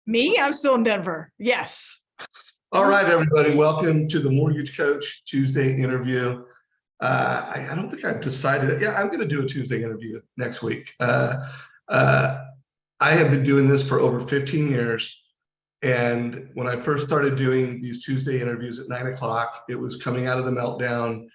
Me? I'm still in Denver. Yes. All right, everybody. Welcome to the Mortgage Coach Tuesday interview. I don't think I've decided. Yeah, I'm going to do a Tuesday interview next week. I have been doing this for over 15 years. And when I first started doing these Tuesday interviews at 9 o'clock, it was coming out of the meltdown.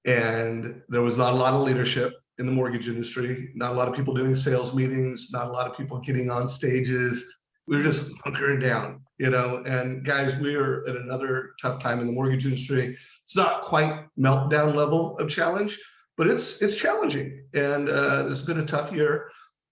And there was not a lot of leadership in the mortgage industry, not a lot of people doing sales meetings, not a lot of people getting on stages. We were just hunkering down, and guys, we are at another tough time in the mortgage industry. It's not quite meltdown level of challenge, but it's challenging. And this has been a tough year.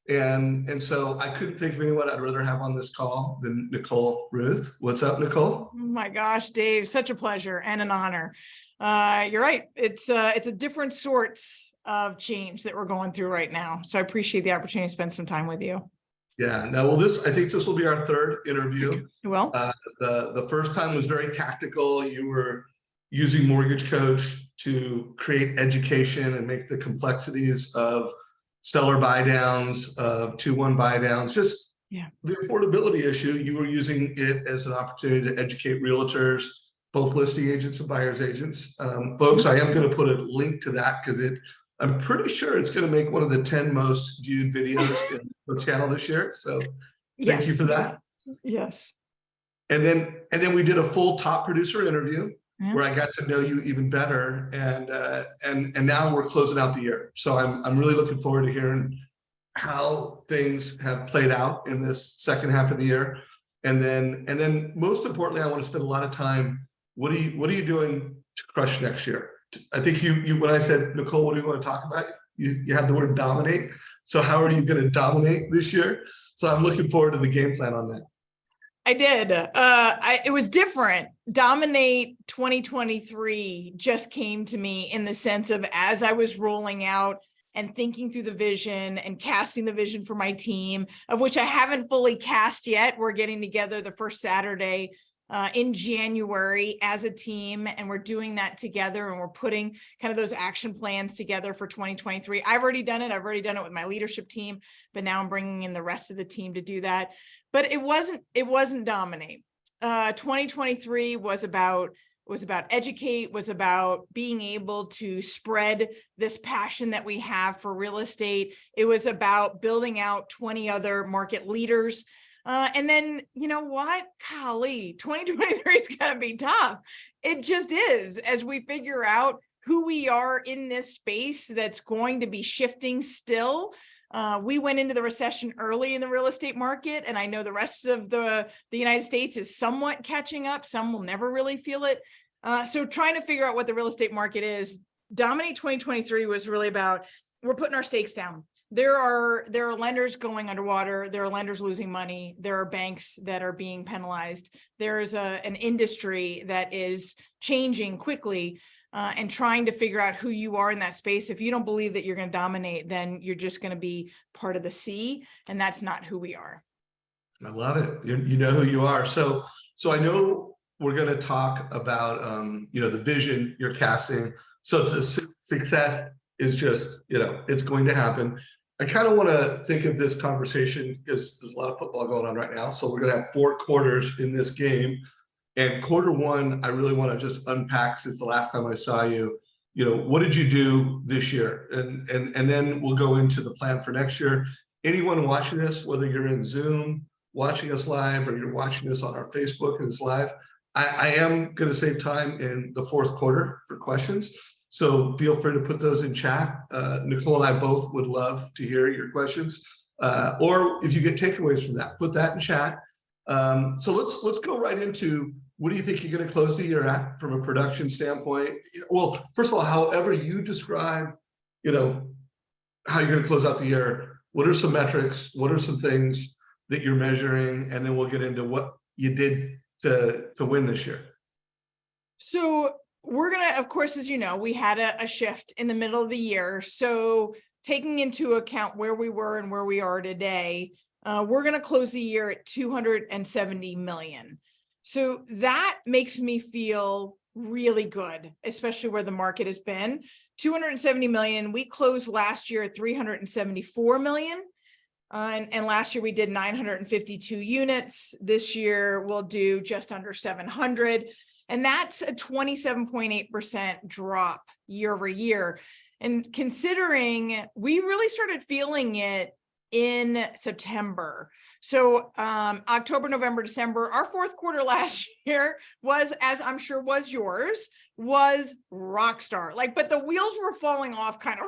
And so I couldn't think of anyone I'd rather have on this call than Nicole Rueth. What's up, Nicole? Oh my gosh, Dave, such a pleasure and an honor. You're right. It's a different sorts of change that we're going through right now. So I appreciate the opportunity to spend some time with you. Yeah, no, well, I think this will be our third interview. Well, the first time was very tactical. You were using Mortgage Coach to create education and make the complexities of seller buy downs, of 2-1 buy downs, just the affordability issue. You were using it as an opportunity to educate realtors, both listing agents and buyer's agents. Folks, I am going to put a link to that because I'm pretty sure it's going to make one of the 10 most viewed videos in the channel this year. So thank you for that. Yes. And then we did a full top producer interview where I got to know you even better. And now we're closing out the year. So I'm really looking forward to hearing how things have played out in this second half of the year. And then most importantly, I want to spend a lot of time. What are you doing to crush next year? I think you when I said, Nicole, what do you want to talk about? You had the word dominate. So how are you going to dominate this year? So I'm looking forward to the game plan on that. I did. It was different. Dominate 2023 just came to me in the sense of as I was rolling out and thinking through the vision and casting the vision for my team, of which I haven't fully cast yet. We're getting together the first Saturday in January as a team, and we're doing that together, and we're putting kind of those action plans together for 2023. I've already done it. I've already done it with my leadership team, but now I'm bringing in the rest of the team to do that. But it wasn't dominate. 2023 was about educate, was about being able to spread this passion that we have for real estate. It was about building out 20 other market leaders. And then, you know what, golly, 2023 is going to be tough. It just is, as we figure out who we are in this space that's going to be shifting still. We went into the recession early in the real estate market, and I know the rest of the United States is somewhat catching up. Some will never really feel it. So trying to figure out what the real estate market is. Dominate 2023 was really about, we're putting our stakes down. There are lenders going underwater. There are lenders losing money. There are banks that are being penalized. There's an industry that is changing quickly, and trying to figure out who you are in that space. If you don't believe that you're going to dominate, then you're just going to be part of the sea, and that's not who we are. I love it. You know who you are. So I know we're going to talk about the vision you're casting. So the success is just, it's going to happen. I kind of want to think of this conversation because there's a lot of football going on right now. So we're going to have 4 quarters in this game. And quarter one, I really want to just unpack since the last time I saw you. What did you do this year? And then we'll go into the plan for next year. Anyone watching this, whether you're in Zoom, watching us live, or you're watching us on our Facebook and it's live, I am going to save time in the 4th quarter for questions. So feel free to put those in chat. Nicole and I both would love to hear your questions. Or if you get takeaways from that, put that in chat. So let's go right into, what do you think you're going to close the year at from a production standpoint? Well, first of all, however you describe, how you're going to close out the year, what are some metrics? What are some things that you're measuring? And then we'll get into what you did to win this year. So we're going to, of course, as you know, we had a shift in the middle of the year. So taking into account where we were and where we are today, we're going to close the year at $270 million. So that makes me feel really good, especially where the market has been. $270 million. We closed last year at $374 million. And last year we did 952 units. This year we'll do just under 700. And that's a 27.8% drop year over year. And considering we really started feeling it in September. So October, November, December, our fourth quarter last year was, as I'm sure was yours, was rock star. Like, but the wheels were falling off kind of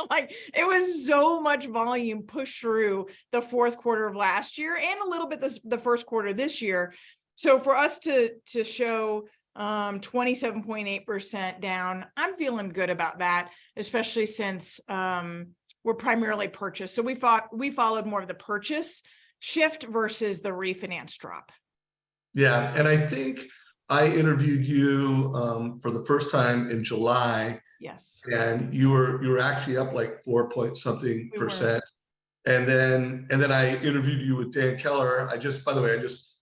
like it was so much volume pushed through the fourth quarter of last year and a little bit the first quarter this year. So for us to show 27.8% down, I'm feeling good about that, especially since we're primarily purchase. So we followed more of the purchase shift versus the refinance drop. Yeah, and I think I interviewed you for the first time in July. Yes. And you were actually up like 4 point something percent. And then I interviewed you with Dan Keller. By the way, I just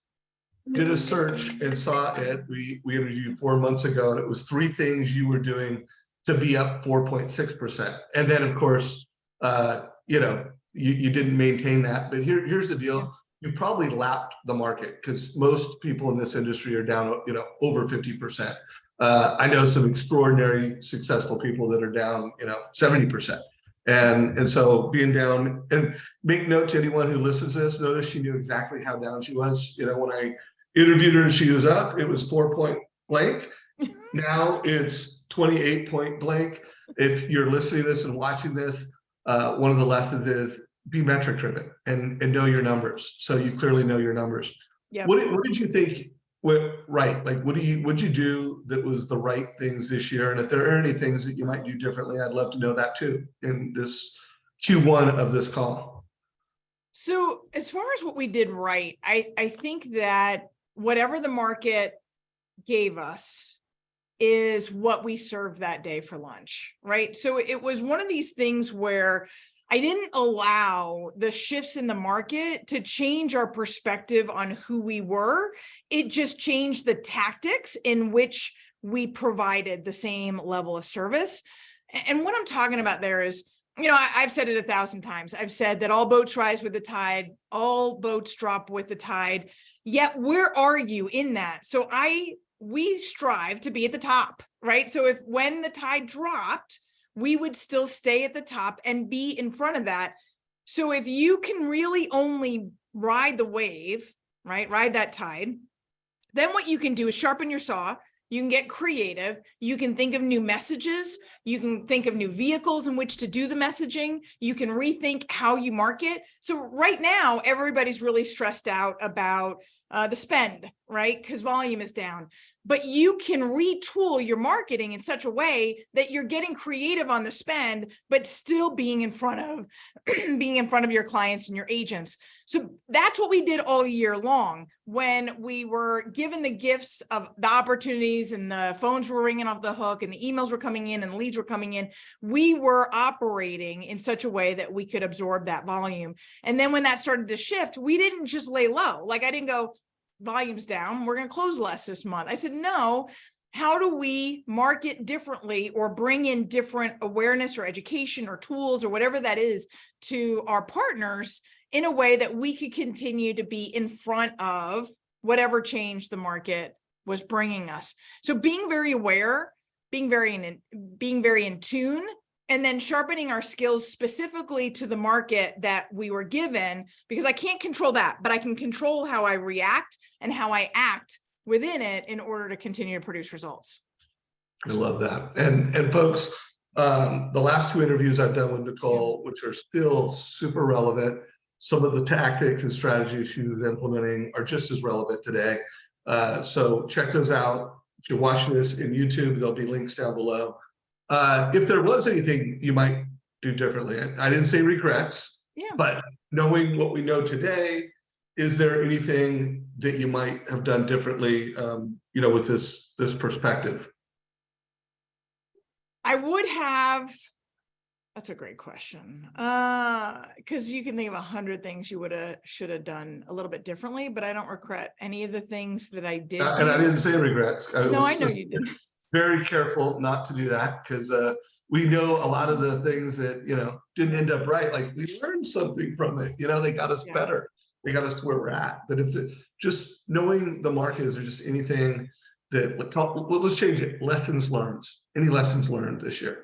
did a search and saw it. We interviewed you 4 months ago, and it was 3 things you were doing to be up 4.6%. And then of course, you didn't maintain that. But here's the deal. Yeah. You've probably lapped the market because most people in this industry are down, over 50%. I know some extraordinary successful people that are down, 70%. And so being down, and make note to anyone who listens to this, notice she knew exactly how down she was. When I interviewed her and she was up, it was 4 point blank. Now it's 28 point blank. If you're listening to this and watching this, one of the lessons is be metric driven and know your numbers. So you clearly know your numbers. Yeah. What did you think went right? Like, what'd you do that was the right things this year? And if there are any things that you might do differently, I'd love to know that too in this Q1 of this call. So as far as what we did right, I think that whatever the market gave us is what we served that day for lunch, right? So it was one of these things where I didn't allow the shifts in the market to change our perspective on who we were. It just changed the tactics in which we provided the same level of service. And what I'm talking about there is, I've said it 1,000 times. I've said that all boats rise with the tide, all boats drop with the tide. Yet where are you in that? So we strive to be at the top, right? So when the tide dropped, we would still stay at the top and be in front of that. So if you can really only ride the wave, right, ride that tide, then what you can do is sharpen your saw. You can get creative. You can think of new messages. You can think of new vehicles in which to do the messaging. You can rethink how you market. So right now, everybody's really stressed out about the spend, right? Because volume is down. But you can retool your marketing in such a way that you're getting creative on the spend, but still being in front of your clients and your agents. So that's what we did all year long. When we were given the gifts of the opportunities and the phones were ringing off the hook and the emails were coming in and the leads were coming in, we were operating in such a way that we could absorb that volume. And then when that started to shift, we didn't just lay low. Like I didn't go, volume's down, we're going to close less this month. I said, no, how do we market differently or bring in different awareness or education or tools or whatever that is to our partners in a way that we could continue to be in front of whatever change the market was bringing us. So being very aware, being very in tune, and then sharpening our skills specifically to the market that we were given, because I can't control that, but I can control how I react and how I act within it in order to continue to produce results. I love that. And folks, the last 2 interviews I've done with Nicole, which are still super relevant, some of the tactics and strategies she was implementing are just as relevant today. So check those out. If you're watching this in YouTube, there'll be links down below. If there was anything you might do differently, I didn't say regrets, but knowing what we know today, is there anything that you might have done differently, with this perspective? I would have. That's a great question. Because you can think of 100 things you should have done a little bit differently, but I don't regret any of the things that I did. And I didn't say regrets. I know you didn't. very careful not to do that, because we know a lot of the things that, didn't end up right. Like, we learned something from it, they got us Yeah. better. They got us to where we're at. But if just knowing the market, is there just anything that, let's change it. Lessons learned. Any lessons learned this year?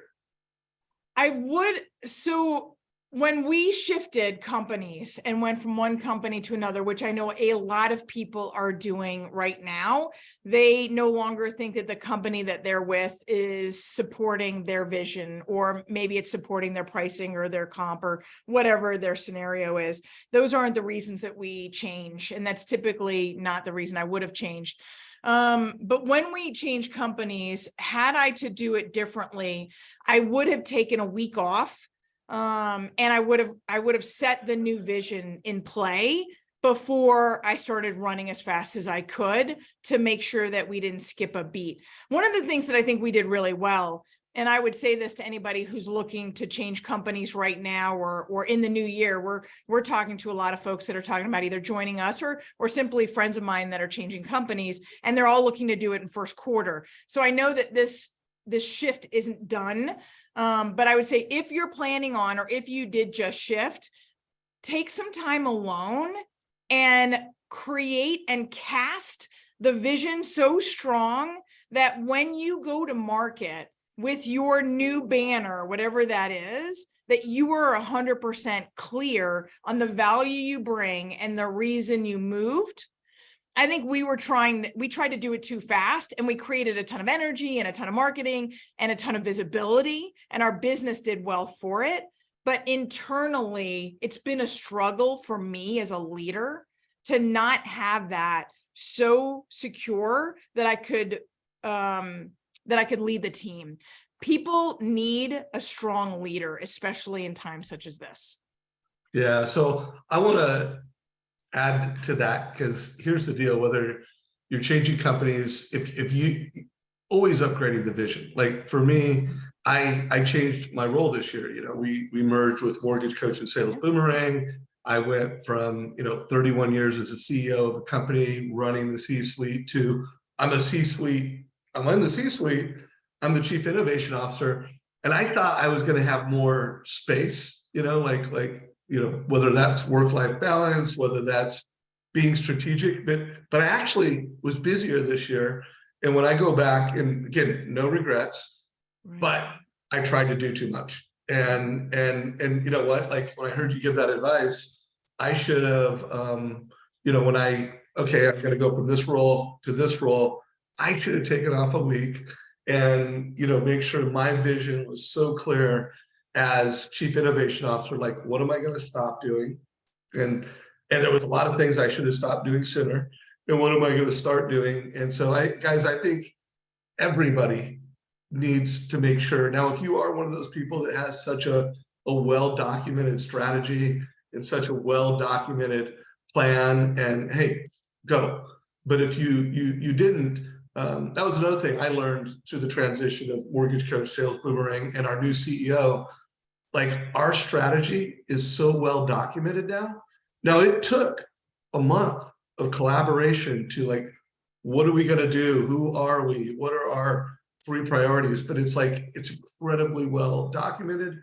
So when we shifted companies and went from one company to another, which I know a lot of people are doing right now, they no longer think that the company that they're with is supporting their vision, or maybe it's supporting their pricing or their comp or whatever their scenario is. Those aren't the reasons that we change. And that's typically not the reason I would have changed. But when we change companies, had I to do it differently, I would have taken a week off. And I would have set the new vision in play before I started running as fast as I could, to make sure that we didn't skip a beat. One of the things that I think we did really well, and I would say this to anybody who's looking to change companies right now, or in the new year, we're talking to a lot of folks that are talking about either joining us or simply friends of mine that are changing companies, and they're all looking to do it in first quarter. So I know that this shift isn't done. But I would say, if you're planning on, or if you did just shift, take some time alone and create and cast the vision so strong that when you go to market with your new banner, whatever that is, that you are 100% clear on the value you bring and the reason you moved. I think we tried to do it too fast, and we created a ton of energy and a ton of marketing and a ton of visibility, and our business did well for it. But internally, it's been a struggle for me as a leader to not have that so secure that I could lead the team. People need a strong leader, especially in times such as this. Yeah. So I want to add to that, because here's the deal: whether you're changing companies, if you always upgrading the vision. Like, for me, I changed my role this year. We merged with Mortgage Coach and Sales Boomerang. I went from 31 years as a CEO of a company running the C-suite to I'm in the C-suite, I'm the Chief Innovation Officer, and I thought I was going to have more space, whether that's work-life balance, whether that's being strategic, but I actually was busier this year. And when I go back, and again, no regrets, but I tried to do too much. And you know what? Like, when I heard you give that advice, I should have, I'm going to go from this role to this role, I should have taken off a week and, make sure my vision was so clear as Chief Innovation Officer. Like, what am I going to stop doing? And there was a lot of things I should have stopped doing sooner. And what am I going to start doing? And so I think everybody needs to make sure. Now, if you are one of those people that has such a well-documented strategy and such a well-documented plan, and hey, go. But if you didn't, that was another thing I learned through the transition of Mortgage Coach, Sales Boomerang, and our new CEO. Like, our strategy is so well documented now. Now, it took a month of collaboration to, like, what are we going to do? Who are we? What are our 3 priorities? But it's incredibly well documented.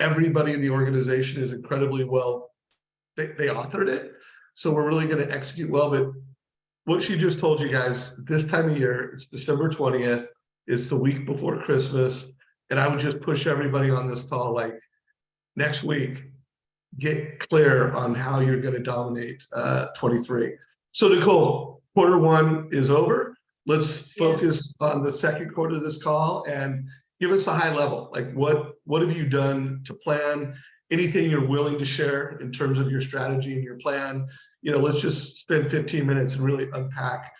Everybody in the organization is incredibly well, they authored it. So we're really going to execute well. But what she just told you guys, this time of year, it's December 20th. It's the week before Christmas. And I would just push everybody on this call, like, next week, get clear on how you're going to dominate 23. So, Nicole, quarter 1 is over. Let's focus on the second quarter of this call and give us a high level. Like, what have you done to plan? Anything you're willing to share in terms of your strategy and your plan? Let's just spend 15 minutes and really unpack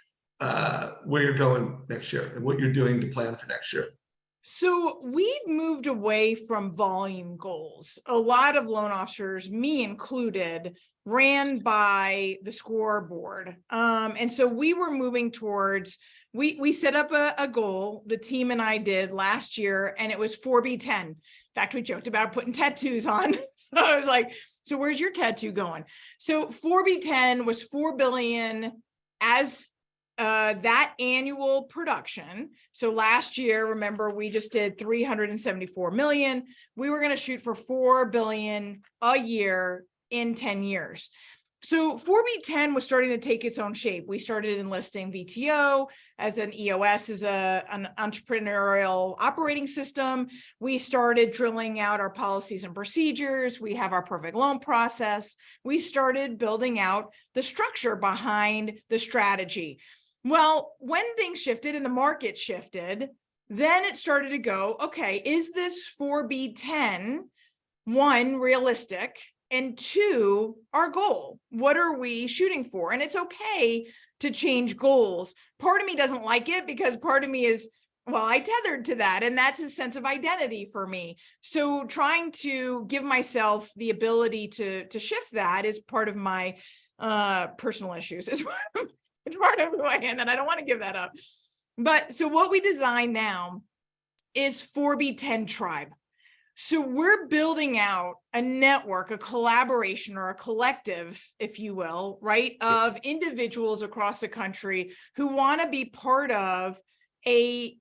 where you're going next year and what you're doing to plan for next year. So we've moved away from volume goals. A lot of loan officers, me included, ran by the scoreboard. And so we were moving towards, we set up a goal, the team and I did last year, and it was 4B10. In fact, we joked about putting tattoos on. So I was like, so where's your tattoo going? So 4B10 was $4 billion as that annual production. So last year, remember, we just did 374 million. We were going to shoot for 4 billion a year in 10 years. So 4B10 was starting to take its own shape. We started enlisting VTO as an EOS, as an entrepreneurial operating system. We started drilling out our policies and procedures. We have our perfect loan process. We started building out the structure behind the strategy. Well, when things shifted and the market shifted, then it started to go, okay, is this 4B10, one, realistic? And two, our goal. What are we shooting for? And it's okay to change goals. Part of me doesn't like it because part of me is, well, I tethered to that. And that's a sense of identity for me. So trying to give myself the ability to shift that is part of my personal issues. It's part of who I am, and I don't want to give that up. But so what we design now is 4B10 Tribe. So we're building out a network, a collaboration, or a collective, if you will, right, of individuals across the country who want to be part of a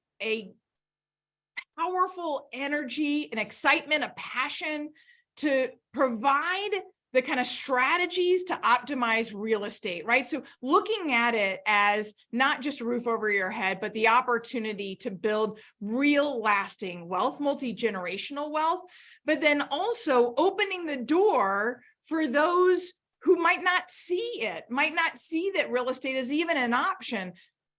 powerful energy, an excitement, a passion to provide the kind of strategies to optimize real estate, right? So looking at it as not just a roof over your head, but the opportunity to build real lasting wealth, multi-generational wealth, but then also opening the door for those who might not see it, might not see that real estate is even an option.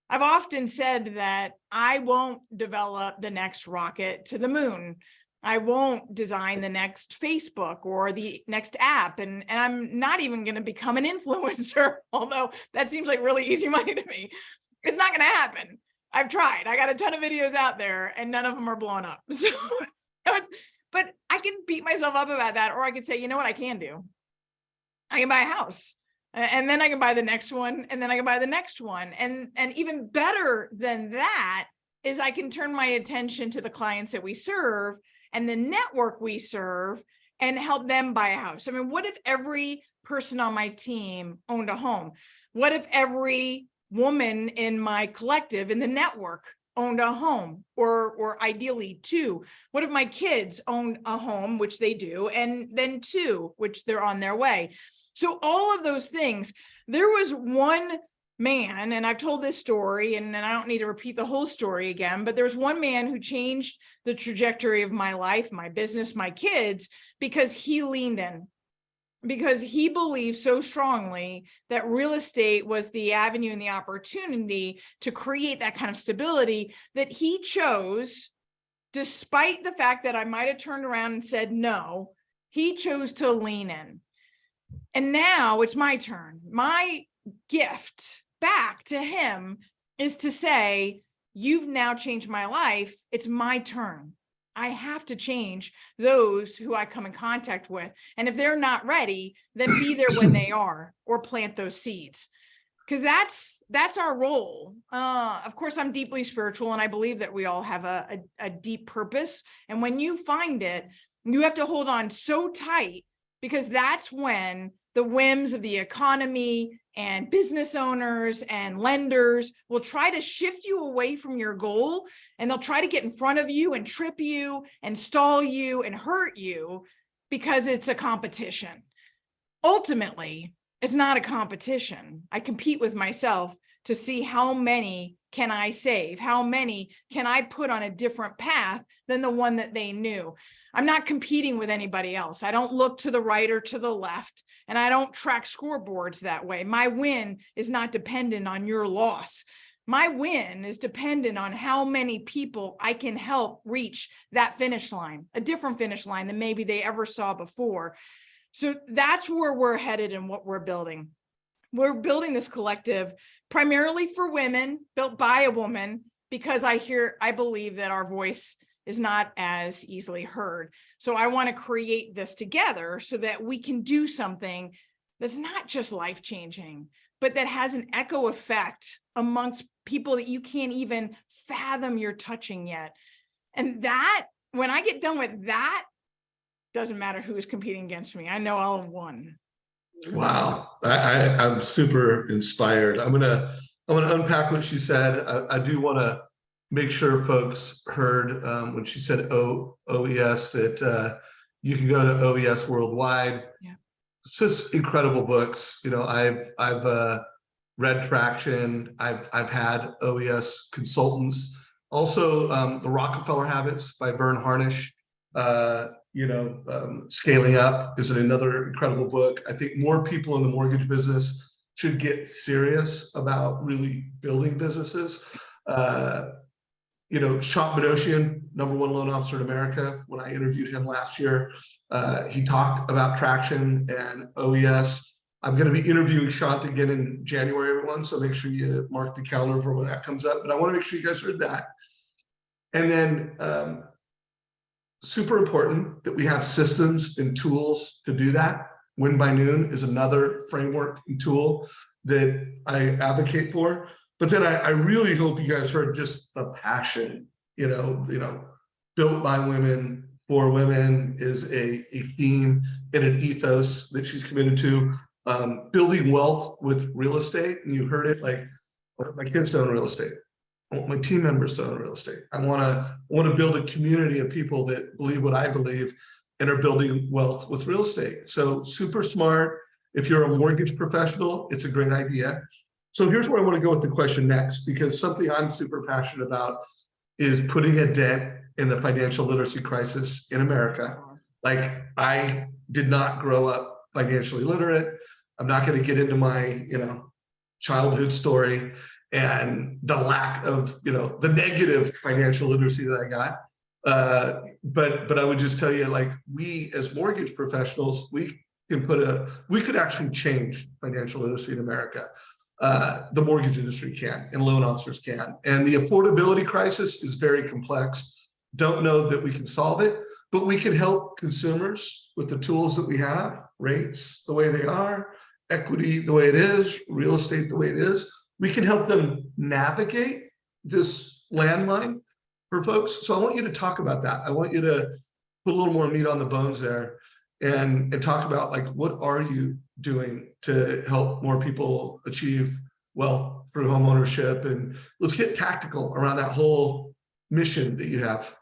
I've often said that I won't develop the next rocket to the moon. I won't design the next Facebook or the next app. And I'm not even going to become an influencer, although that seems like really easy money to me. It's not going to happen. I've tried. I got a ton of videos out there and none of them are blowing up. So, but I can beat myself up about that. Or I could say, you know what I can do? I can buy a house. And then I can buy the next one. And then I can buy the next one. And even better than that is I can turn my attention to the clients that we serve and the network we serve and help them buy a house. I mean, what if every person on my team owned a home? What if every woman in my collective in the network owned a home, or ideally two? What if my kids owned a home, which they do, and then two, which they're on their way? So all of those things. There was one man, and I've told this story, and I don't need to repeat the whole story again, but there was one man who changed the trajectory of my life, my business, my kids, because he leaned in, because he believed so strongly that real estate was the avenue and the opportunity to create that kind of stability, that he chose, despite the fact that I might have turned around and said no, he chose to lean in. And now it's my turn. My gift back to him is to say, you've now changed my life. It's my turn. I have to change those who I come in contact with. And if they're not ready, then be there when they are, or plant those seeds. Because that's our role. Of course, I'm deeply spiritual, and I believe that we all have a deep purpose. And when you find it, you have to hold on so tight, because that's when the whims of the economy and business owners and lenders will try to shift you away from your goal, and they'll try to get in front of you and trip you and stall you and hurt you because it's a competition. Ultimately, it's not a competition. I compete with myself to see how many can I save? How many can I put on a different path than the one that they knew? I'm not competing with anybody else. I don't look to the right or to the left, and I don't track scoreboards that way. My win is not dependent on your loss. My win is dependent on how many people I can help reach that finish line, a different finish line than maybe they ever saw before. So that's where we're headed and what we're building. We're building this collective primarily for women, built by a woman, because I believe that our voice is not as easily heard. So I want to create this together so that we can do something that's not just life-changing, but that has an echo effect amongst people that you can't even fathom you're touching yet. And that, when I get done with that, doesn't matter who is competing against me. I know I'll have won. Wow. I'm super inspired. I'm going to I want to unpack what she said. I do want to make sure folks heard when she said OES that you can go to OES Worldwide. Yeah. It's just incredible books. You know, I've read Traction. I've had OES consultants. Also, The Rockefeller Habits by Vern Harnish. Scaling Up is another incredible book. I think more people in the mortgage business should get serious about really building businesses. Sean Bedosian, #1 loan officer in America. When I interviewed him last year, he talked about Traction and OES. I'm going to be interviewing Sean again in January, everyone. So make sure you mark the calendar for when that comes up. But I want to make sure you guys heard that. And then super important that we have systems and tools to do that. Win by Noon is another framework and tool that I advocate for. But then I really hope you guys heard just the passion, built by women for women is a theme and an ethos that she's committed to. Building wealth with real estate. And you heard it, like, my kids own real estate. I want my team members to own real estate. I want to build a community of people that believe what I believe and are building wealth with real estate. So super smart. If you're a mortgage professional, it's a great idea. So here's where I want to go with the question next, because something I'm super passionate about is putting a dent in the financial literacy crisis in America. Like, I did not grow up financially literate. I'm not going to get into my, childhood story and the lack of, the negative financial literacy that I got. But I would just tell you, like, we as mortgage professionals, we could actually change financial literacy in America. The mortgage industry can, and loan officers can. And the affordability crisis is very complex. Don't know that we can solve it, but we can help consumers with the tools that we have, rates the way they are, equity the way it is, real estate the way it is. We can help them navigate this landmine for folks. So I want you to talk about that. I want you to put a little more meat on the bones there and talk about, like, what are you doing to help more people achieve wealth through homeownership? And let's get tactical around that whole mission that you have.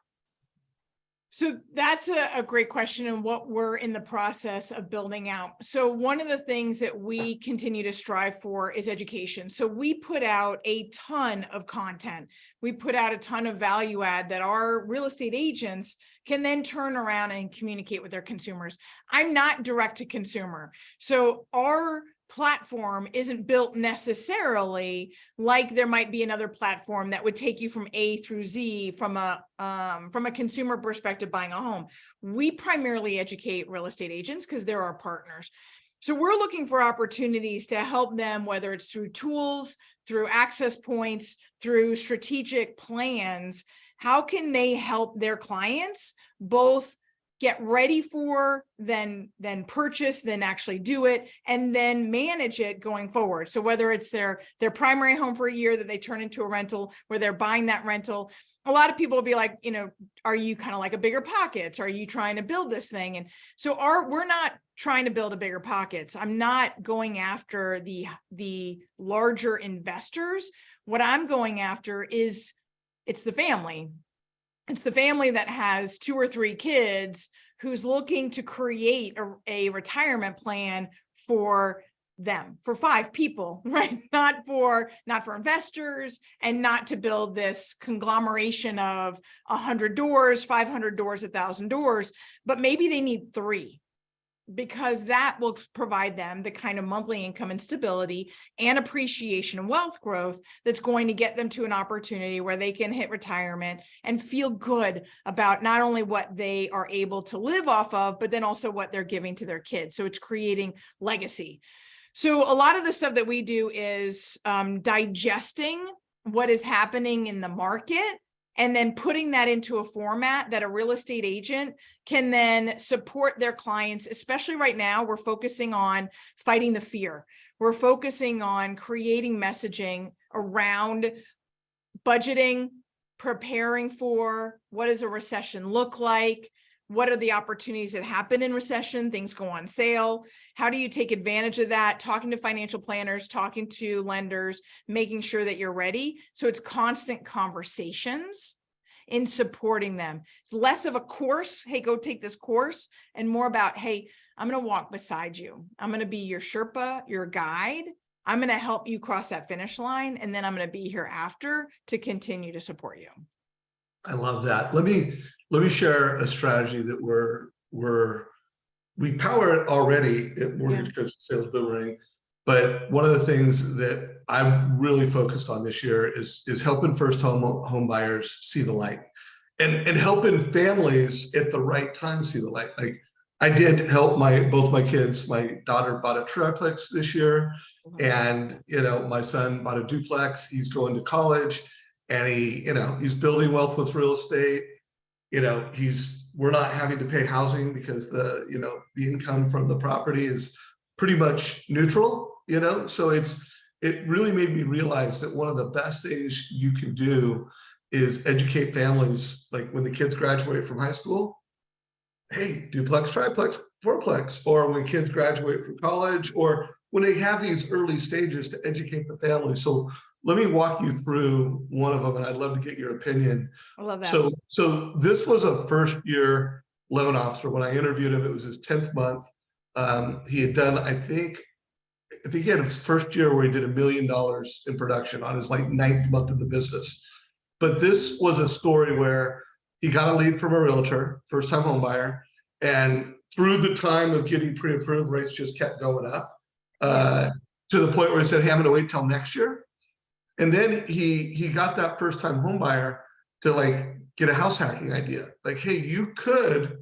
So that's a great question, and what we're in the process of building out. So one of the things that we continue to strive for is education. So we put out a ton of content. We put out a ton of value add that our real estate agents can then turn around and communicate with their consumers. I'm not direct to consumer. So our platform isn't built necessarily like there might be another platform that would take you from A through Z from a consumer perspective buying a home. We primarily educate real estate agents because they're our partners. So we're looking for opportunities to help them, whether it's through tools, through access points, through strategic plans. How can they help their clients both get ready for, then purchase, then actually do it, and then manage it going forward? So whether it's their primary home for a year that they turn into a rental, where they're buying that rental, a lot of people will be like, are you kind of like a Bigger Pockets? Are you trying to build this thing? And so we're not trying to build a Bigger Pockets. I'm not going after the larger investors. What I'm going after is, it's the family. It's the family that has 2 or 3 kids who's looking to create a retirement plan for them, for 5 people, right? Not for investors, and not to build this conglomeration of 100 doors, 500 doors, 1,000 doors, but maybe they need 3. Because that will provide them the kind of monthly income and stability and appreciation and wealth growth that's going to get them to an opportunity where they can hit retirement and feel good about not only what they are able to live off of, but then also what they're giving to their kids. So it's creating legacy. So a lot of the stuff that we do is digesting what is happening in the market, and then putting that into a format that a real estate agent can then support their clients. Especially right now, we're focusing on fighting the fear. We're focusing on creating messaging around budgeting, preparing for what does a recession look like, What are the opportunities that happen in recession? Things go on sale. How do you take advantage of that? Talking to financial planners, talking to lenders, making sure that you're ready. So it's constant conversations in supporting them. It's less of a course. Hey, go take this course, and more about, hey, I'm going to walk beside you. I'm going to be your Sherpa, your guide. I'm going to help you cross that finish line. And then I'm going to be here after to continue to support you. I love that. Let me share a strategy that we power it already at Mortgage Coach Sales Boomerang. But one of the things that I'm really focused on this year is helping first home buyers see the light, and helping families at the right time see the light. Like, I did help both my kids. My daughter bought a triplex this year, and my son bought a duplex. He's going to college, and he's building wealth with real estate. We're not having to pay housing because the income from the property is pretty much neutral. So it really made me realize that one of the best things you can do is educate families. Like, when the kids graduate from high school, hey, duplex, triplex, fourplex, or when kids graduate from college, or when they have these early stages, to educate the family. So let me walk you through one of them, and I'd love to get your opinion. I love that. So this was a first-year loan officer. When I interviewed him, it was his 10th month. He had done, I think he had his first year where he did $1 million in production on his 9th month of the business. But this was a story where he got a lead from a realtor, first-time home buyer, and through the time of getting pre-approved, rates just kept going up to the point where he said, hey, I'm going to wait till next year. And then he got that first-time home buyer to get a house hacking idea. Like, hey, you could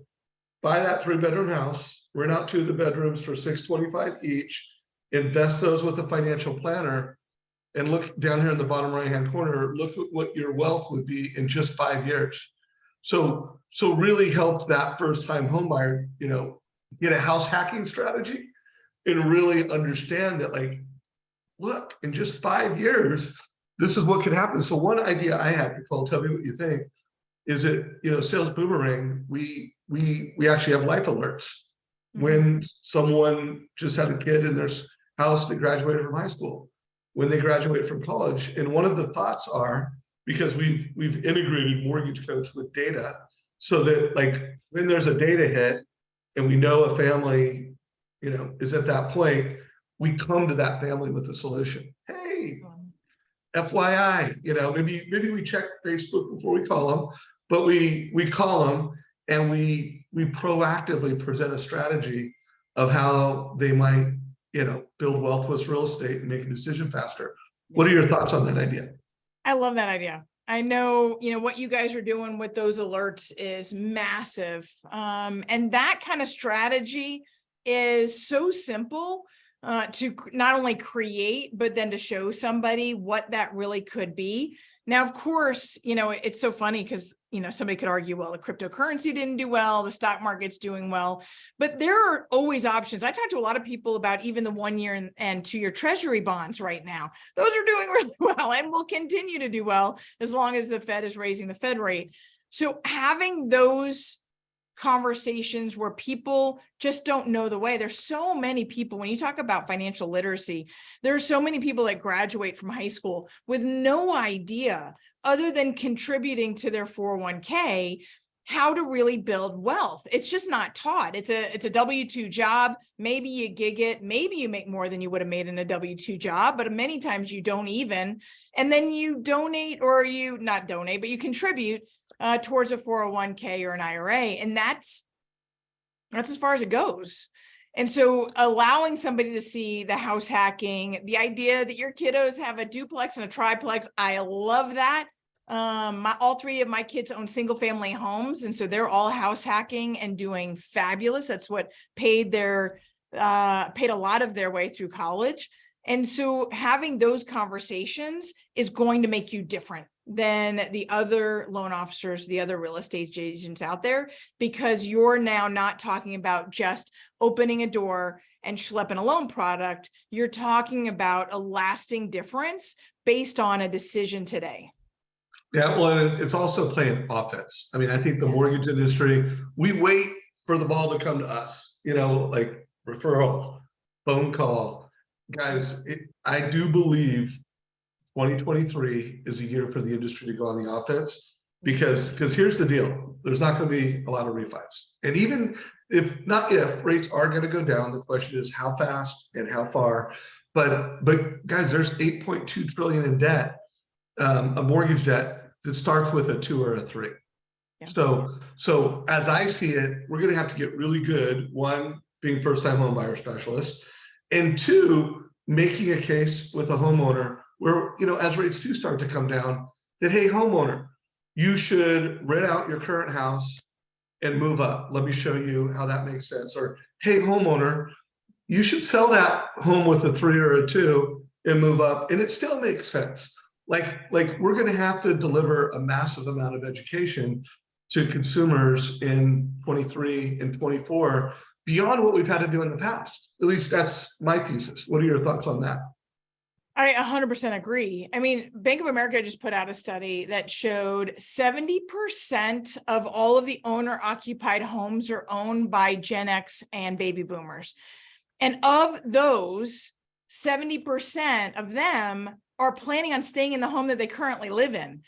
buy that 3-bedroom house, rent out 2 of the bedrooms for $625 each, invest those with a financial planner, and look down here in the bottom right-hand corner, look at what your wealth would be in just 5 years. So really help that first-time home buyer, get a house hacking strategy and really understand that, look, in just 5 years, this is what could happen. So one idea I had, Nicole, tell me what you think, is that, Sales Boomerang, we actually have life alerts when someone just had a kid in their house that graduated from high school, when they graduate from college. And one of the thoughts are, because we've integrated Mortgage Coach with data, so that when there's a data hit and we know a family, is at that point, we come to that family with a solution. Hey, FYI, maybe we check Facebook before we call them, but we call them and we proactively present a strategy of how they might, build wealth with real estate and make a decision faster. What are your thoughts on that idea? I love that idea. I know, what you guys are doing with those alerts is massive. And that kind of strategy is so simple to not only create, but then to show somebody what that really could be. Now, of course, it's so funny because, somebody could argue, well, the cryptocurrency didn't do well, the stock market's doing well, but there are always options. I talk to a lot of people about even the 1-year and 2-year treasury bonds right now. Those are doing really well and will continue to do well as long as the Fed is raising the Fed rate. So having those conversations where people just don't know the way. There's so many people, when you talk about financial literacy, there are so many people that graduate from high school with no idea other than contributing to their 401k how to really build wealth. It's just not taught. It's a W-2 job. Maybe you gig it. Maybe you make more than you would have made in a W-2 job, but many times you don't even. And then you donate, or you not donate, but you contribute towards a 401k or an IRA. And that's as far as it goes. And so allowing somebody to see the house hacking, the idea that your kiddos have a duplex and a triplex, I love that. All 3 of my kids own single family homes. And so they're all house hacking and doing fabulous. That's what paid a lot of their way through college. And so having those conversations is going to make you different than the other loan officers, the other real estate agents out there, because you're now not talking about just opening a door and schlepping a loan product. You're talking about a lasting difference based on a decision today. Yeah, well, and it's also playing offense. I mean, I think the Yes. mortgage industry, we wait for the ball to come to us, like referral, phone call. Guys, I do believe 2023 is a year for the industry to go on the offense because here's the deal. There's not going to be a lot of refis. And even if rates are going to go down, the question is how fast and how far. But guys, there's 8.2 trillion in debt, a mortgage debt that starts with a 2 or a 3. Yeah. So as I see it, we're going to have to get really good. One, being first-time home buyer specialist, and two, making a case with a homeowner where, as rates do start to come down, that, hey, homeowner, you should rent out your current house and move up. Let me show you how that makes sense. Or, hey, homeowner, you should sell that home with a 3 or a 2 and move up. And it still makes sense. Like we're going to have to deliver a massive amount of education to consumers in 23 and 24 beyond what we've had to do in the past. At least that's my thesis. What are your thoughts on that? I 100% agree. I mean, Bank of America just put out a study that showed 70% of all of the owner-occupied homes are owned by Gen X and baby boomers. And of those, 70% of them are planning on staying in the home that they currently live in.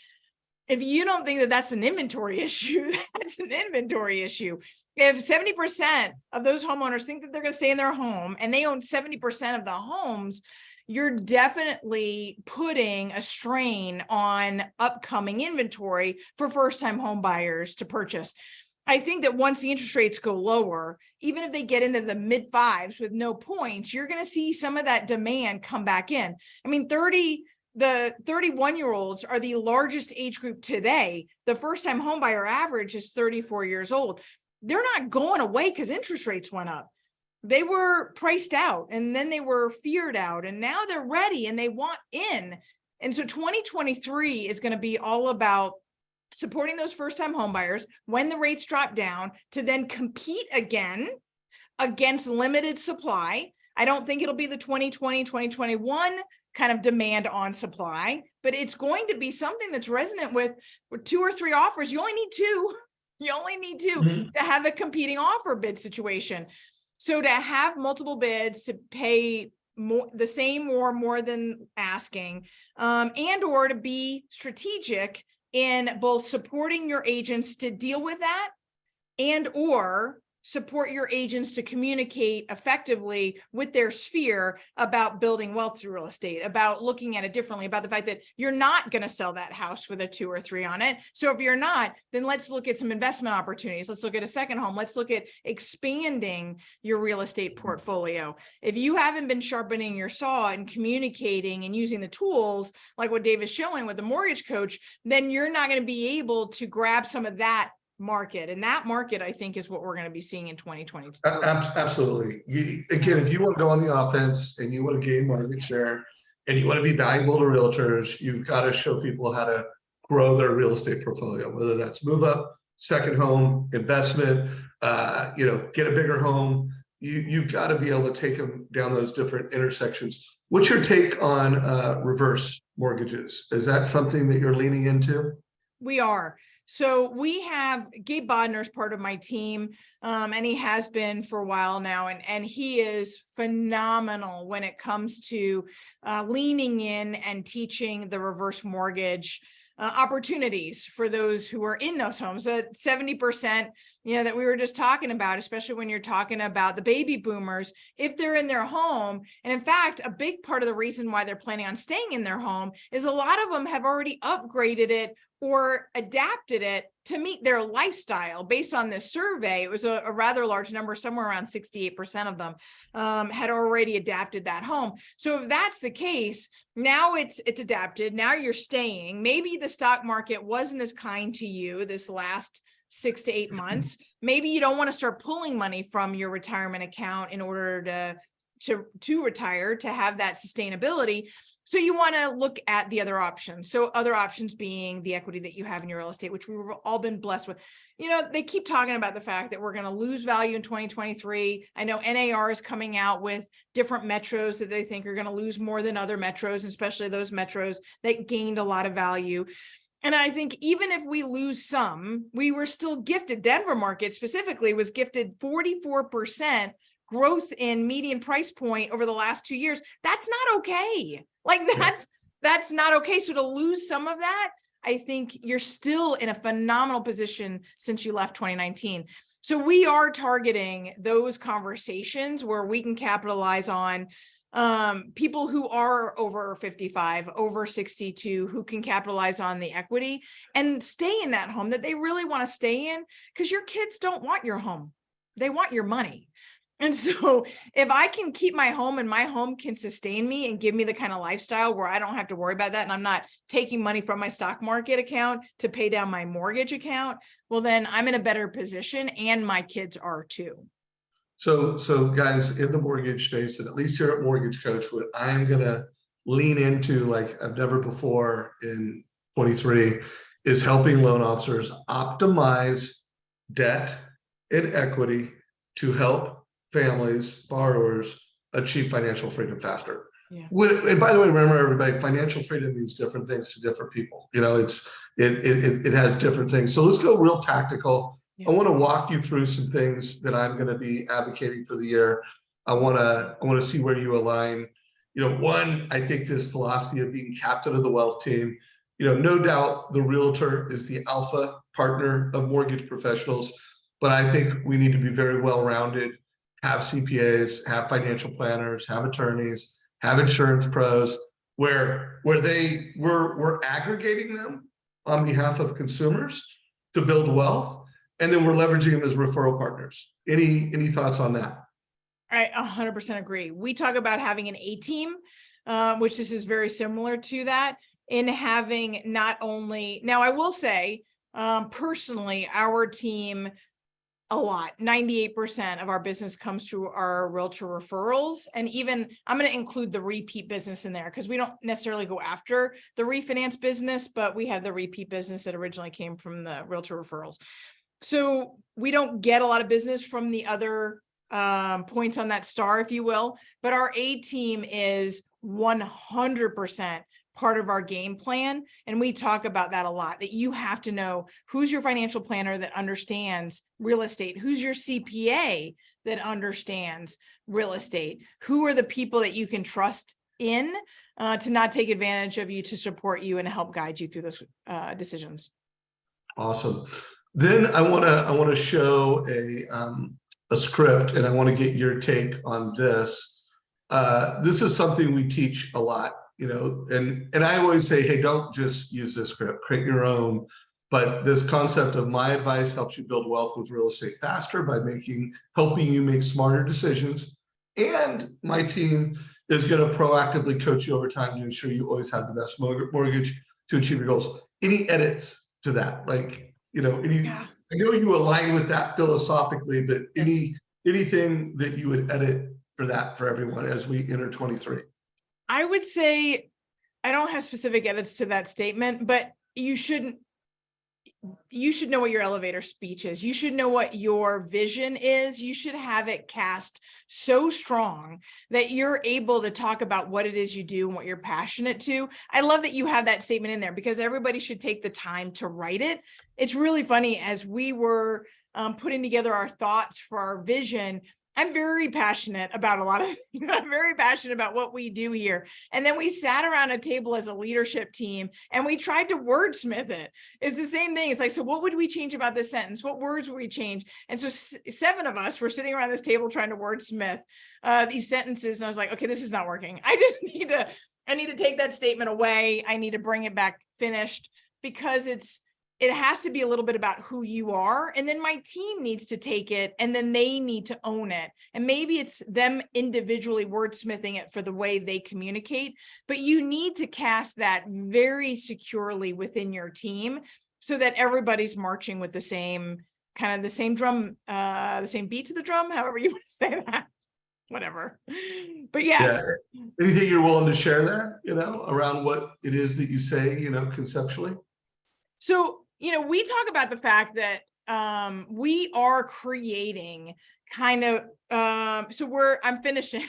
If you don't think that that's an inventory issue, that's an inventory issue. If 70% of those homeowners think that they're going to stay in their home and they own 70% of the homes, you're definitely putting a strain on upcoming inventory for first-time home buyers to purchase. I think that once the interest rates go lower, even if they get into the mid 5s with no points, you're going to see some of that demand come back in. I mean, the 31-year-olds are the largest age group today. The first-time home buyer average is 34 years old. They're not going away because interest rates went up. They were priced out and then they were feared out, and now they're ready and they want in. And so 2023 is going to be all about supporting those first-time home buyers when the rates drop down to then compete again against limited supply. I don't think it'll be the 2020, 2021 kind of demand on supply, but it's going to be something that's resonant with 2 or 3 offers. You only need 2. You only need 2 to have a competing offer bid situation. So to have multiple bids, to pay more, the same or more than asking, and or to be strategic in both supporting your agents to deal with that and or support your agents to communicate effectively with their sphere about building wealth through real estate, about looking at it differently, about the fact that you're not going to sell that house with a 2 or 3 on it. So if you're not, then let's look at some investment opportunities. Let's look at a second home. Let's look at expanding your real estate portfolio. If you haven't been sharpening your saw and communicating and using the tools like what Dave is showing with the mortgage coach, then you're not going to be able to grab some of that market. And that market, I think, is what we're going to be seeing in 2022. Absolutely. Again, if you want to go on the offense and you want to gain market share and you want to be valuable to realtors, you've got to show people how to grow their real estate portfolio, whether that's move up, second home, investment, get a bigger home. You've got to be able to take them down those different intersections. What's your take on reverse mortgages? Is that something that you're leaning into? We are. So we have Gabe Bodner's part of my team, and he has been for a while now, and he is phenomenal when it comes to leaning in and teaching the reverse mortgage opportunities for those who are in those homes. That 70%, that we were just talking about, especially when you're talking about the baby boomers, if they're in their home. And in fact, a big part of the reason why they're planning on staying in their home is a lot of them have already upgraded it or adapted it to meet their lifestyle. Based on this survey, it was a rather large number, somewhere around 68% of them had already adapted that home. So if that's the case, now it's adapted. Now you're staying. Maybe the stock market wasn't as kind to you this last 6 to 8 months. Maybe you don't want to start pulling money from your retirement account in order to retire, to have that sustainability. So you want to look at the other options. So other options being the equity that you have in your real estate, which we've all been blessed with. They keep talking about the fact that we're going to lose value in 2023. I know NAR is coming out with different metros that they think are going to lose more than other metros, especially those metros that gained a lot of value. And I think even if we lose some, we were still gifted. Denver market specifically was gifted 44% growth in median price point over the last 2 years. That's not okay. Like that's not okay. So to lose some of that, I think you're still in a phenomenal position since you left 2019. So we are targeting those conversations where we can capitalize on people who are over 55, over 62, who can capitalize on the equity and stay in that home that they really want to stay in, because your kids don't want your home. They want your money. And so if I can keep my home and my home can sustain me and give me the kind of lifestyle where I don't have to worry about that, and I'm not taking money from my stock market account to pay down my mortgage account, well, then I'm in a better position, and my kids are too. So guys, in the mortgage space, and at least here at Mortgage Coach, what I'm gonna lean into like I've never before in 23 is helping loan officers optimize debt and equity to help families, borrowers achieve financial freedom faster. Yeah. And by the way, remember everybody, financial freedom means different things to different people. You know, it has different things. So let's go real tactical. Yeah. I want to walk you through some things that I'm going to be advocating for the year. I want to see where you align. You know, one, I think this philosophy of being captain of the wealth team, you know, no doubt the realtor is the alpha partner of mortgage professionals, but I think we need to be very well-rounded, have CPAs, have financial planners, have attorneys, have insurance pros, where we're aggregating them on behalf of consumers to build wealth, and then we're leveraging them as referral partners. Any thoughts on that? I 100% agree. We talk about having an A team, which this is very similar to that, in having not only, now I will say, personally, our team, a lot, 98% of our business comes through our realtor referrals. And even I'm going to include the repeat business in there, because we don't necessarily go after the refinance business, but we have the repeat business that originally came from the realtor referrals. So we don't get a lot of business from the other points on that star, if you will, but our A team is 100% part of our game plan. And we talk about that a lot, that you have to know who's your financial planner that understands real estate, who's your CPA that understands real estate, who are the people that you can trust in to not take advantage of you, to support you and help guide you through those decisions. Awesome. Then I want to show a script, and I want to get your take on this. This is something we teach a lot, you know, and I always say, hey, don't just use this script, create your own. But this concept of my advice helps you build wealth with real estate faster by helping you make smarter decisions. And my team is going to proactively coach you over time to ensure you always have the best mortgage to achieve your goals. Any edits to that? Like, you know, I know you align with that philosophically, but anything that you would edit for that for everyone as we enter 23? I would say I don't have specific edits to that statement, but you should know what your elevator speech is. You should know what your vision is. You should have it cast so strong that you're able to talk about what it is you do and what you're passionate to. I love that you have that statement in there, because everybody should take the time to write it. It's really funny, as we were putting together our thoughts for our vision, I'm very passionate about a lot of things. I'm very passionate about what we do here. And then we sat around a table as a leadership team and we tried to wordsmith it. It's the same thing. It's like, so what would we change about this sentence? What words would we change? And so 7 of us were sitting around this table trying to wordsmith these sentences. And I was like, okay, this is not working. I need to take that statement away. I need to bring it back finished, because it has to be a little bit about who you are. And then my team needs to take it, and then they need to own it. And maybe it's them individually wordsmithing it for the way they communicate, but you need to cast that very securely within your team so that everybody's marching with the same drum, the same beat to the drum, however you want to say that. Whatever. But yes. Yeah. Anything you're willing to share there, you know, around what it is that you say, you know, conceptually? So, you know, we talk about the fact that we are creating kind of, I'm finishing.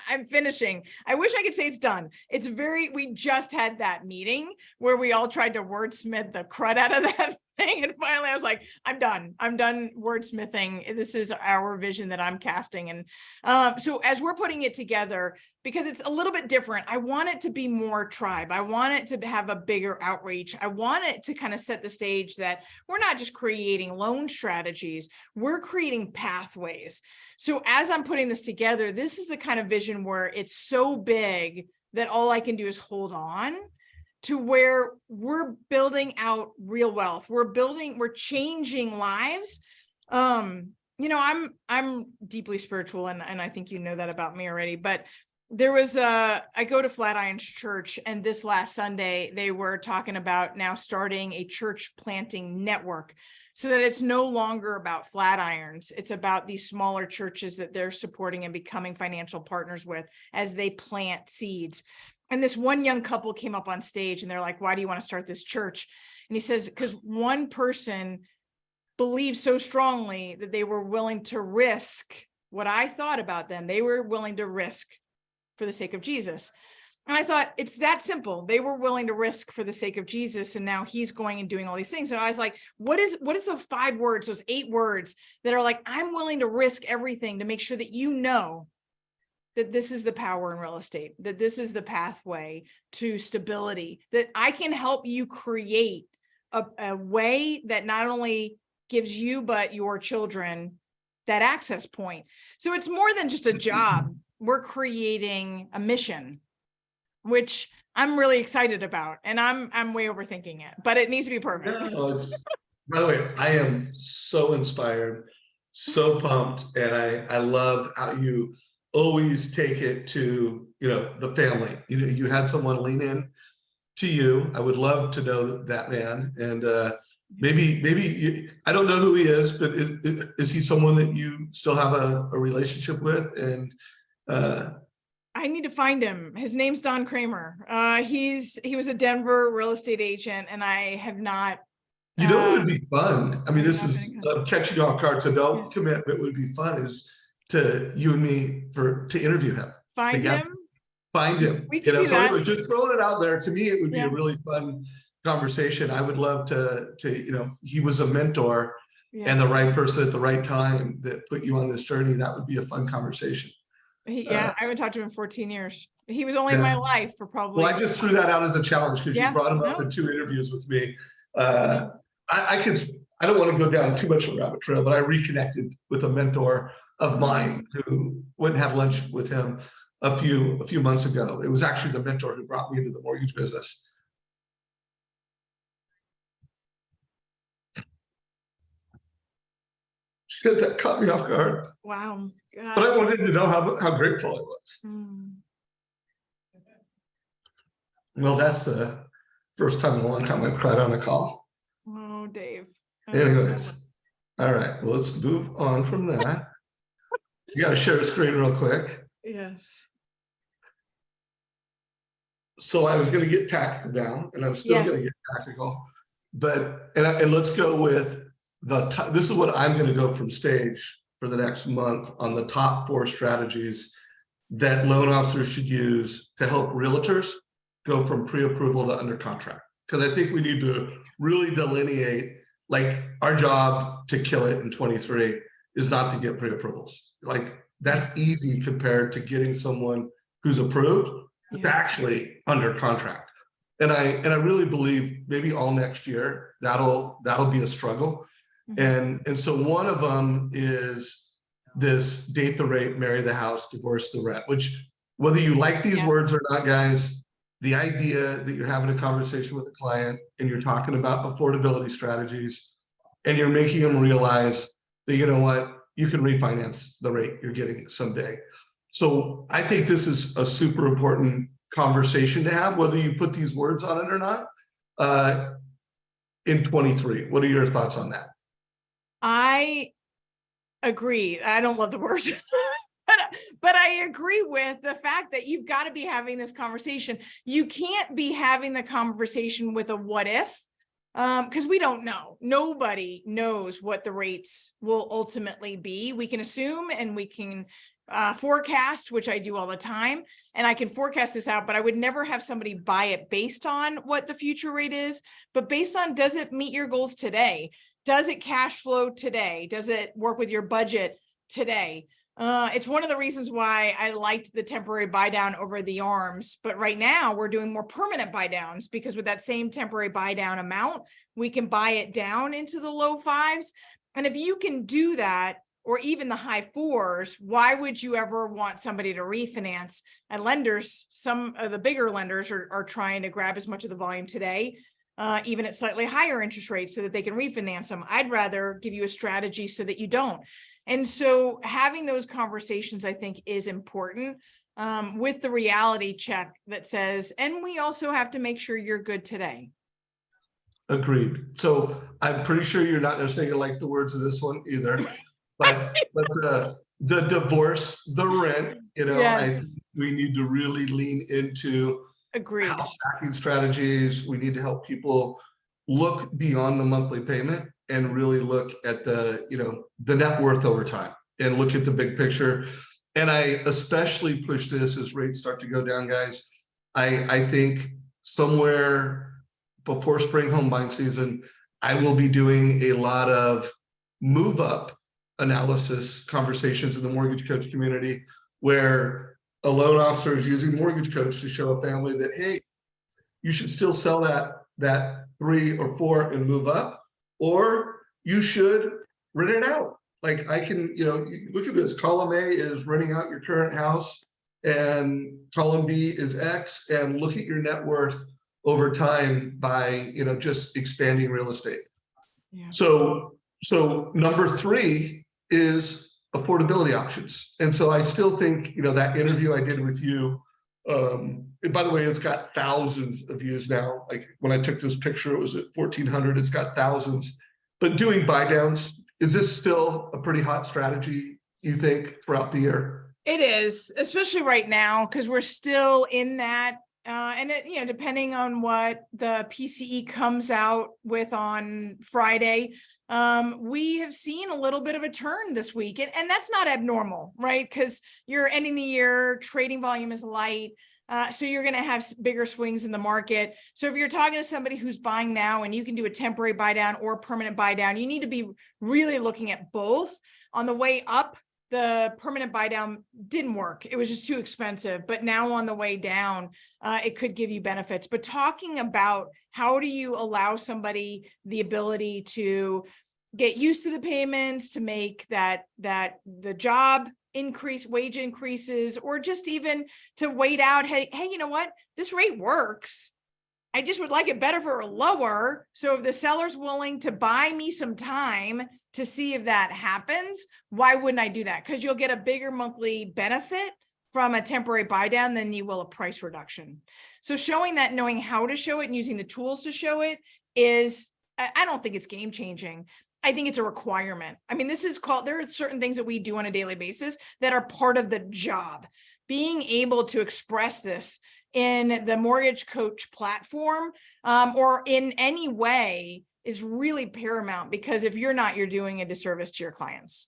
I'm finishing. I wish I could say it's done. We just had that meeting where we all tried to wordsmith the crud out of that thing. And finally I was like, I'm done wordsmithing. This is our vision that I'm casting. And so as we're putting it together, because it's a little bit different, I want it to be more tribe. I want it to have a bigger outreach. I want it to kind of set the stage that we're not just creating loan strategies, we're creating pathways. So as I'm putting this together, this is the kind of vision where it's so big that all I can do is hold on to where we're building out real wealth. We're changing lives. I'm deeply spiritual, and I think you know that about me already, but there was I go to Flatirons Church, and this last Sunday, they were talking about now starting a church planting network so that it's no longer about Flatirons. It's about these smaller churches that they're supporting and becoming financial partners with as they plant seeds. And this one young couple came up on stage and they're like, why do you want to start this church? And he says, because one person believed so strongly that they were willing to risk what I thought about them. They were willing to risk for the sake of Jesus. And I thought, it's that simple. They were willing to risk for the sake of Jesus. And now he's going and doing all these things. And I was like, what is those 5 words, those 8 words that are like, I'm willing to risk everything to make sure that you know that this is the power in real estate, that this is the pathway to stability, that I can help you create a way that not only gives you, but your children that access point. So it's more than just a job. We're creating a mission, which I'm really excited about. And I'm way overthinking it, but it needs to be perfect. No, by the way, I am so inspired, so pumped. And I love how you always take it to, the family. You had someone lean in to you. I would love to know that man. And maybe I don't know who he is, but is he someone that you still have a relationship with? And I need to find him. His name's Don Kramer. He was a Denver real estate agent, and I have not. It would be fun. I mean, this is catching you off guard, so don't commit. But it would be fun is to you and me to interview him. Find him. We can do that. Just throwing it out there. To me, it would be a really fun conversation. I would love to he was a mentor and the right person at the right time that put you on this journey. That would be a fun conversation. I haven't talked to him in 14 years. He was only in my life for probably. Well, I just threw that out as a challenge because you brought him up in 2 interviews with me. I don't want to go down too much of a rabbit trail, but I reconnected with a mentor of mine who went and had lunch with him a few months ago. It was actually the mentor who brought me into the mortgage business. Shit, that caught me off guard. Wow. God. But I wanted to know how grateful I was. Well, that's the first time in a long time I've cried on a call. Oh, Dave. Anyways, all right. Well, let's move on from that. You got to share a screen real quick. Yes. So I was going to get tactical down, and I'm still going to get tactical. But and let's go with this is what I'm going to go from stage for the next month on the top 4 strategies that loan officers should use to help realtors go from pre-approval to under contract. Because I think we need to really delineate, like, our job to kill it in 23 is not to get pre-approvals. Like, that's easy compared to getting someone who's approved to actually under contract. And I really believe maybe all next year that'll be a struggle. And so one of them is this date the rate, marry the house, divorce the rent, which whether you like these words or not, guys, the idea that you're having a conversation with a client and you're talking about affordability strategies and you're making them realize that, you know what, you can refinance the rate you're getting someday. So I think this is a super important conversation to have, whether you put these words on it or not, in 23. What are your thoughts on that? I agree. I don't love the words, but I agree with the fact that you've got to be having this conversation. You can't be having the conversation with a what if, because we don't know. Nobody knows what the rates will ultimately be. We can assume and we can forecast, which I do all the time, and I can forecast this out, but I would never have somebody buy it based on what the future rate is, but based on, does it meet your goals today? Does it cash flow today? Does it work with your budget today? It's one of the reasons why I liked the temporary buy down over the ARMs, but right now we're doing more permanent buy downs, because with that same temporary buy down amount, we can buy it down into the low fives. And if you can do that, or even the high fours, why would you ever want somebody to refinance? And lenders, some of the bigger lenders are trying to grab as much of the volume today, even at slightly higher interest rates, so that they can refinance them. I'd rather give you a strategy so that you don't. And so having those conversations, I think, is important, with the reality check that says, and we also have to make sure you're good today. Agreed. So I'm pretty sure you're not necessarily gonna like the words of this one either. But the divorce, the rent, Yes. we need to really lean into Agreed. house hacking strategies. We need to help people look beyond the monthly payment and really look at the net worth over time and look at the big picture. And I especially push this as rates start to go down, guys. I think somewhere before spring home buying season, I will be doing a lot of move up analysis conversations in the mortgage coach community, where a loan officer is using mortgage coach to show a family that, hey, you should still sell that 3 or 4 and move up, or you should rent it out. Like, I can, look at this. Column A is renting out your current house, and column B is X, and look at your net worth over time by, just expanding real estate. Yeah. So number 3 is affordability options. And so I still think, that interview I did with you, and by the way, it's got thousands of views now. Like, when I took this picture, it was at 1,400, it's got thousands. But doing buy downs, is this still a pretty hot strategy, you think, throughout the year? It is, especially right now, because we're still in that. And it, depending on what the PCE comes out with on Friday, we have seen a little bit of a turn this week, and that's not abnormal, right? Because you're ending the year, trading volume is light, so you're going to have bigger swings in the market. So if you're talking to somebody who's buying now, and you can do a temporary buy down or permanent buy down, you need to be really looking at both. On the way up, the permanent buy down didn't work. It was just too expensive. But now on the way down, it could give you benefits. But talking about how do you allow somebody the ability to get used to the payments, to make that the job increase, wage increases, or just even to wait out, hey, you know what? This rate works. I just would like it better for lower. So if the seller's willing to buy me some time to see if that happens, why wouldn't I do that? Because you'll get a bigger monthly benefit from a temporary buy down than you will a price reduction. So showing that, knowing how to show it and using the tools to show it is, I don't think it's game changing. I think it's a requirement. I mean, there are certain things that we do on a daily basis that are part of the job. Being able to express this in the mortgage coach platform, or in any way, is really paramount, because if you're not, you're doing a disservice to your clients.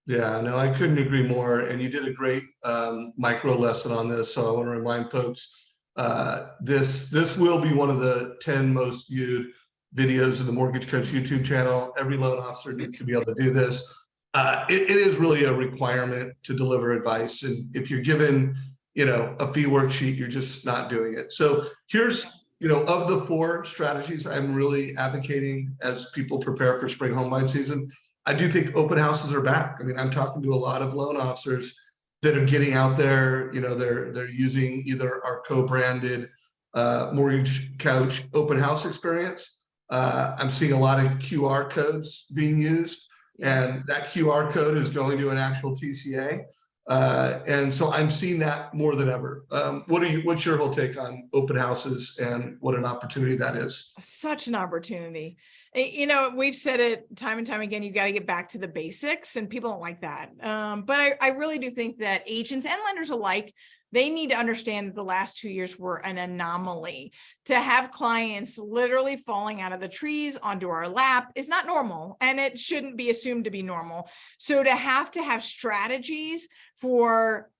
Yeah, no, I couldn't agree more. And you did a great micro lesson on this. So I want to remind folks, this will be one of the 10 most viewed videos in the Mortgage Coach YouTube channel. Every loan officer needs to be able to do this. It is really a requirement to deliver advice. And if you're given, a fee worksheet, you're just not doing it. So here's, of the 4 strategies I'm really advocating as people prepare for spring home buying season, I do think open houses are back. I mean, I'm talking to a lot of loan officers that are getting out there. They're using either our co-branded Mortgage Couch open house experience. I'm seeing a lot of QR codes being used, and that QR code is going to an actual TCA. And so I'm seeing that more than ever. What's your whole take on open houses and what an opportunity that is? Such an opportunity. We've said it time and time again, you got to get back to the basics, and people don't like that. But I really do think that agents and lenders alike They need to understand that the last 2 years were an anomaly. To have clients literally falling out of the trees onto our lap is not normal, and it shouldn't be assumed to be normal. So to have strategies for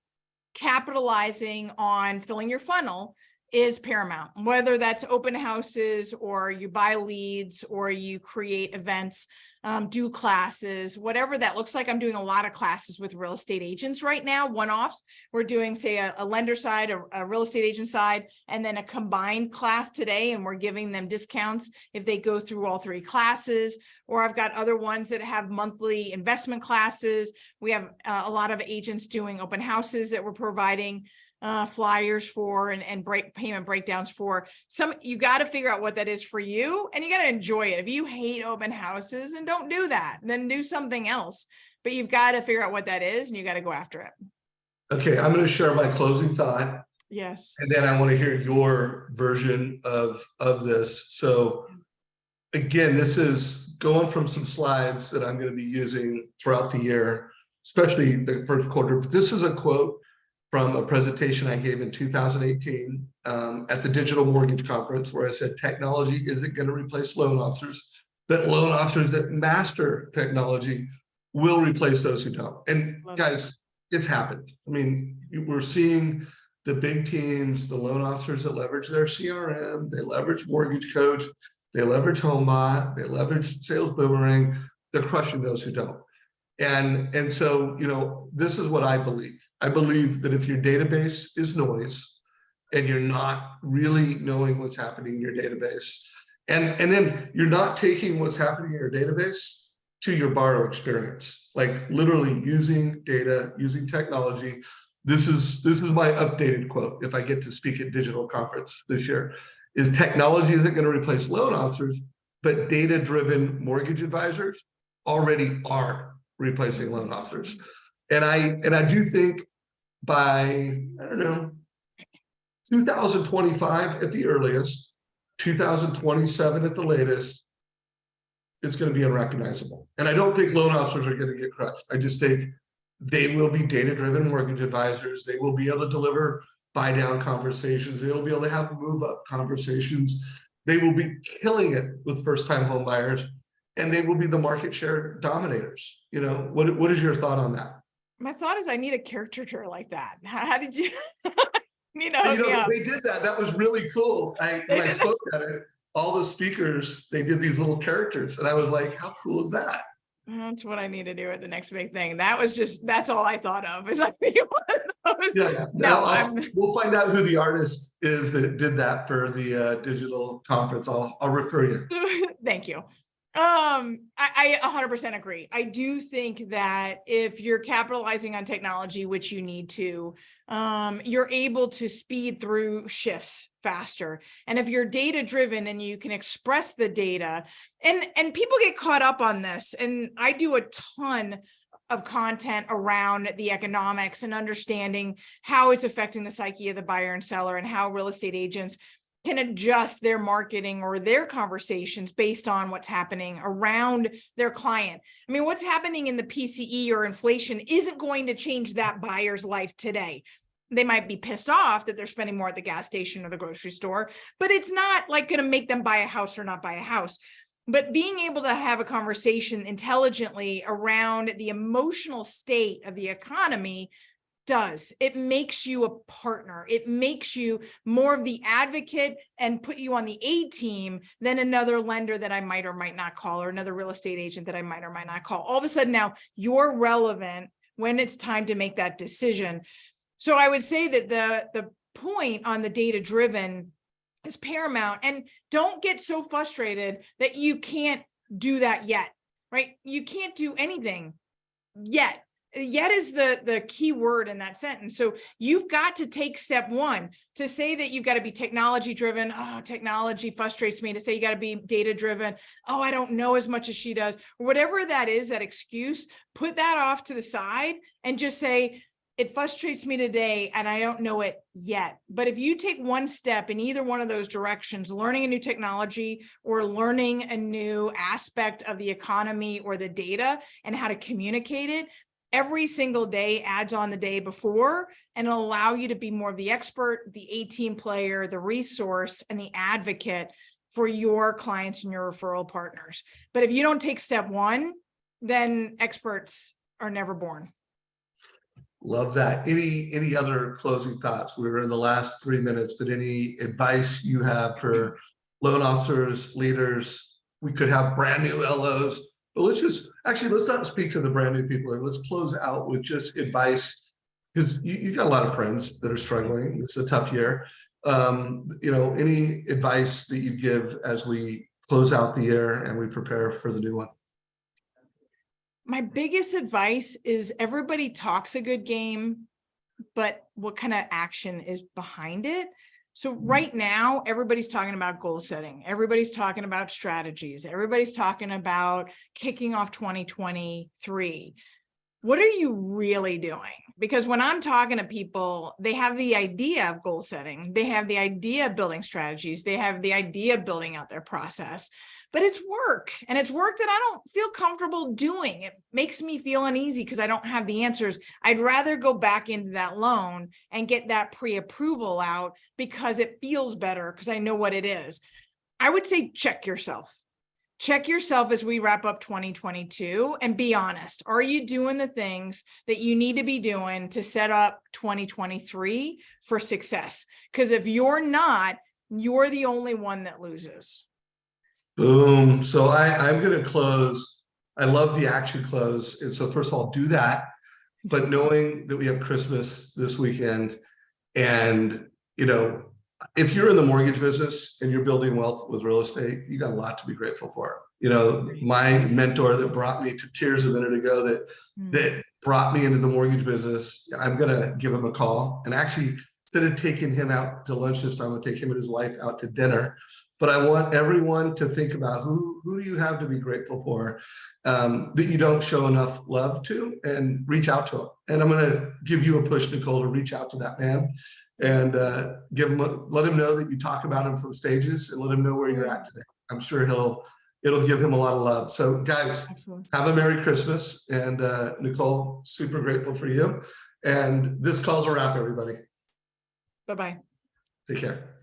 capitalizing on filling your funnel is paramount, whether that's open houses or you buy leads or you create events, do classes, whatever that looks like. I'm doing a lot of classes with real estate agents right now, one-offs. We're doing, say, a lender side, a real estate agent side, and then a combined class today, and we're giving them discounts if they go through all 3 classes. Or I've got other ones that have monthly investment classes. We have a lot of agents doing open houses that we're providing flyers for and payment breakdowns for. You got to figure out what that is for you, and you got to enjoy it. If you hate open houses, then don't do that, then do something else. But you've got to figure out what that is, and you got to go after it. Okay, I'm going to share my closing thought. Yes. And then I want to hear your version of this. So again, this is going from some slides that I'm going to be using throughout the year, especially the first quarter. But this is a quote from a presentation I gave in 2018 at the Digital Mortgage Conference, where I said technology isn't going to replace loan officers, but loan officers that master technology will replace those who don't. And guys, it's happened. I mean, we're seeing the big teams, the loan officers that leverage their CRM, they leverage Mortgage Coach, they leverage HomeBot, they leverage Sales Boomerang. They're crushing those who don't. And so, you know, this is what I believe. I believe that if your database is noise and you're not really knowing what's happening in your database, and then you're not taking what's happening in your database to your borrower experience, like literally using data, using technology. This is my updated quote. If I get to speak at Digital Conference this year, is technology isn't going to replace loan officers, but data-driven mortgage advisors already are replacing loan officers. And I do think by, I don't know, 2025 at the earliest, 2027 at the latest, it's going to be unrecognizable. And I don't think loan officers are going to get crushed. I just think they will be data-driven mortgage advisors. They will be able to deliver buy-down conversations. They will be able to have move-up conversations. They will be killing it with first-time home buyers, and they will be the market share dominators. You know, what is your thought on that? My thought is I need a caricature like that. How did you need to hook me up? They did that. That was really cool. When I spoke at it, all the speakers, they did these little characters, and I was like, how cool is that? That's what I need to do at the next big thing. That's all I thought of, is like one of those. Yeah. No, we'll find out who the artist is that did that for the digital conference. I'll refer you. Thank you. I 100% agree. I do think that if you're capitalizing on technology, which you need to, you're able to speed through shifts faster. And if you're data driven and you can express the data, and people get caught up on this, and I do a ton of content around the economics and understanding how it's affecting the psyche of the buyer and seller, and how real estate agents can adjust their marketing or their conversations based on what's happening around their client. I mean, what's happening in the PCE or inflation isn't going to change that buyer's life today. They might be pissed off that they're spending more at the gas station or the grocery store, but it's not like going to make them buy a house or not buy a house. But being able to have a conversation intelligently around the emotional state of the economy it makes you a partner. It makes you more of the advocate and put you on the A team than another lender that I might or might not call, or another real estate agent that I might or might not call. All of a sudden now you're relevant when it's time to make that decision. So I would say that the point on the data driven is paramount, and don't get so frustrated that you can't do that yet, right? You can't do anything yet. Yet is the key word in that sentence. So you've got to take step one. To say that you've got to be technology driven, oh, technology frustrates me. To say you got to be data driven, oh, I don't know as much as she does. Whatever that is, that excuse, put that off to the side and just say, it frustrates me today and I don't know it yet. But if you take one step in either one of those directions, learning a new technology or learning a new aspect of the economy or the data and how to communicate it, every single day adds on the day before, and it'll allow you to be more of the expert, the A-team player, the resource, and the advocate for your clients and your referral partners. But if you don't take step one, then experts are never born. Love that. Any other closing thoughts? We're in the last 3 minutes, but any advice you have for loan officers, leaders? We could have brand new LOs, but let's not speak to the brand new people. Let's close out with just advice, because you got a lot of friends that are struggling. It's a tough year. Any advice that you give as we close out the year and we prepare for the new one? My biggest advice is everybody talks a good game, but what kind of action is behind it? So right now, everybody's talking about goal setting. Everybody's talking about strategies. Everybody's talking about kicking off 2023. What are you really doing? Because when I'm talking to people, they have the idea of goal setting. They have the idea of building strategies. They have the idea of building out their process, but it's work, and it's work that I don't feel comfortable doing. It makes me feel uneasy because I don't have the answers. I'd rather go back into that loan and get that pre-approval out because it feels better because I know what it is. I would say check yourself. Check yourself as we wrap up 2022 and be honest. Are you doing the things that you need to be doing to set up 2023 for success? Because if you're not, you're the only one that loses. Boom. So I'm going to close. I love the action close. And so first of all, do that. But knowing that we have Christmas this weekend, and, if you're in the mortgage business and you're building wealth with real estate, you got a lot to be grateful for. My mentor that brought me to tears a minute ago, that brought me into the mortgage business, I'm going to give him a call. And actually, instead of taking him out to lunch this time, I'm going to take him and his wife out to dinner. But I want everyone to think about who do you have to be grateful for, that you don't show enough love to, and reach out to him. And I'm going to give you a push, Nicole, to reach out to that man and let him know that you talk about him from stages, and let him know where you're at today. I'm sure it'll give him a lot of love. So guys, absolutely, have a Merry Christmas. And Nicole, super grateful for you. And this call's a wrap, everybody. Bye-bye. Take care.